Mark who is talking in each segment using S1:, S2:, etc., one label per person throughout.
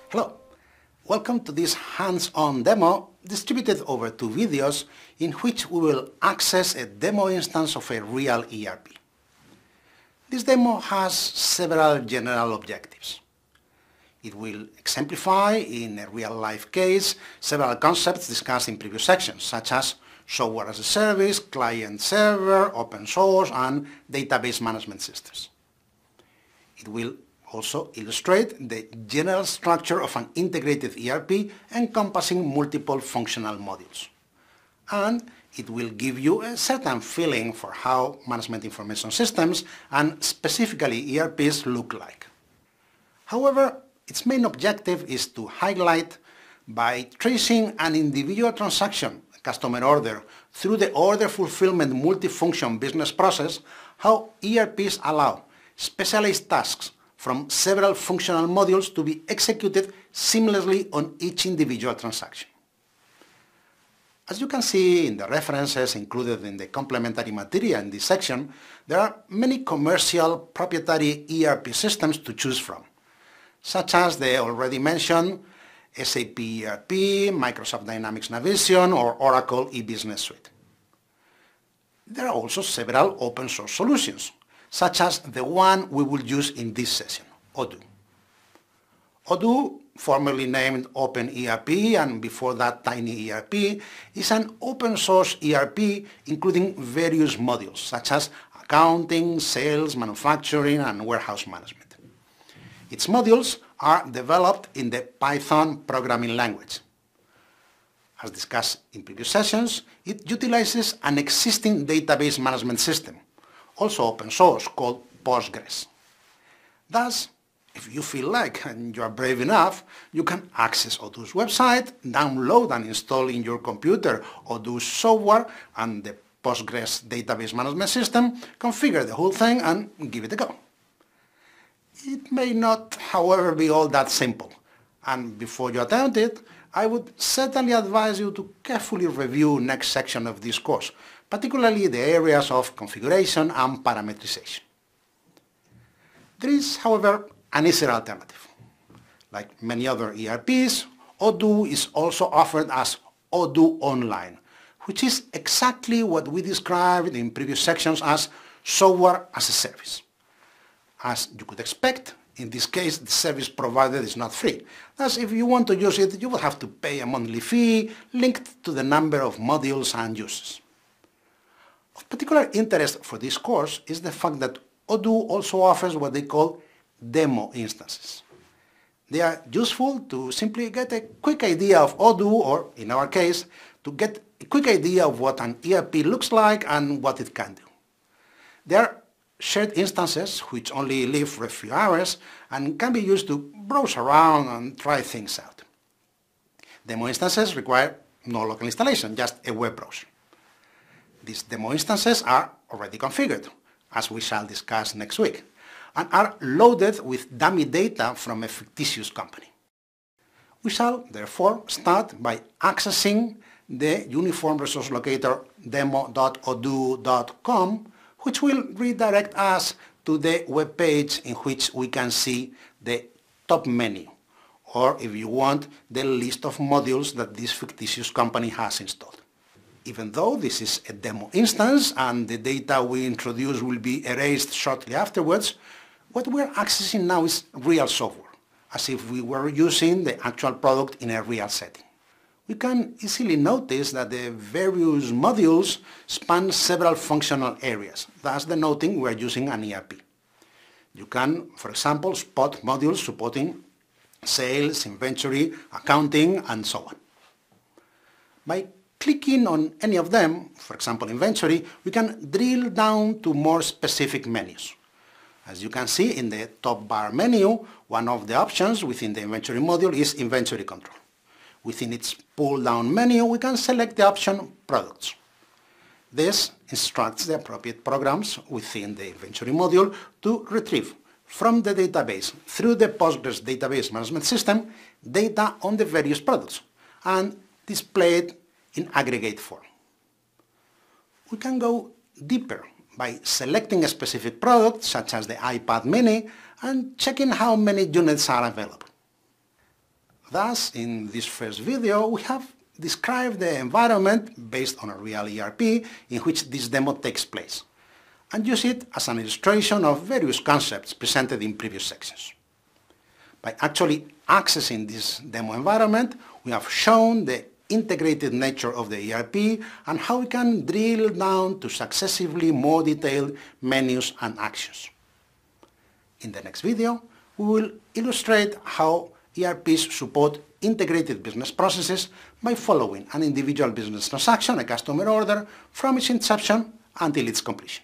S1: Hello, welcome to this hands-on demo distributed over 2 videos in which we will access a demo instance of a real ERP. This demo has several general objectives. It will exemplify in a real-life case several concepts discussed in previous sections, such as software as a service, client-server, open source, and database management systems. It will also illustrate the general structure of an integrated ERP encompassing multiple functional modules. And it will give you a certain feeling for how management information systems and specifically ERPs look like. However, its main objective is to highlight by tracing an individual transaction, customer order, through the order fulfillment multifunction business process, how ERPs allow specialized tasks from several functional modules to be executed seamlessly on each individual transaction. As you can see in the references included in the complementary material in this section, there are many commercial proprietary ERP systems to choose from, such as the already mentioned SAP ERP, Microsoft Dynamics Navision, or Oracle e-Business Suite. There are also several open source solutions, such as the one we will use in this session, Odoo. Odoo, formerly named Open ERP and before that Tiny ERP, is an open source ERP including various modules such as accounting, sales, manufacturing, and warehouse management. Its modules are developed in the Python programming language. As discussed in previous sessions, it utilizes an existing database management system, also open source, called Postgres. Thus, if you feel like and you are brave enough, you can access Odoo's website, download and install in your computer Odoo's software and the Postgres database management system, configure the whole thing and give it a go. It may not, however, be all that simple, and before you attempt it, I would certainly advise you to carefully review next section of this course, particularly the areas of configuration and parameterization. There is, however, an easier alternative. Like many other ERPs, Odoo is also offered as Odoo Online, which is exactly what we described in previous sections as software as a service. As you could expect, in this case the service provided is not free. Thus, if you want to use it, you will have to pay a monthly fee linked to the number of modules and uses. Of particular interest for this course is the fact that Odoo also offers what they call demo instances. They are useful to simply get a quick idea of Odoo, or in our case, to get a quick idea of what an ERP looks like and what it can do. They are shared instances which only live for a few hours and can be used to browse around and try things out. Demo instances require no local installation, just a web browser. These demo instances are already configured, as we shall discuss next week, and are loaded with dummy data from a fictitious company. We shall therefore start by accessing the uniform resource locator demo.odoo.com, which will redirect us to the web page in which we can see the top menu, or if you want, the list of modules that this fictitious company has installed. Even though this is a demo instance and the data we introduce will be erased shortly afterwards, what we're accessing now is real software, as if we were using the actual product in a real setting. We can easily notice that the various modules span several functional areas, thus denoting we are using an ERP. You can, for example, spot modules supporting sales, inventory, accounting, and so on. By clicking on any of them, for example inventory, we can drill down to more specific menus. As you can see in the top bar menu, one of the options within the inventory module is inventory control. Within its pull-down menu, we can select the option Products. This instructs the appropriate programs within the inventory module to retrieve from the database through the Postgres database management system data on the various products and display it in aggregate form. We can go deeper by selecting a specific product, such as the iPad mini, and checking how many units are available. Thus, in this first video, we have described the environment based on a real ERP in which this demo takes place, and use it as an illustration of various concepts presented in previous sections. By actually accessing this demo environment, we have shown the integrated nature of the ERP and how we can drill down to successively more detailed menus and actions. In the next video, we will illustrate how ERPs support integrated business processes by following an individual business transaction, a customer order, from its inception until its completion.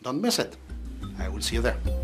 S1: Don't miss it. I will see you there.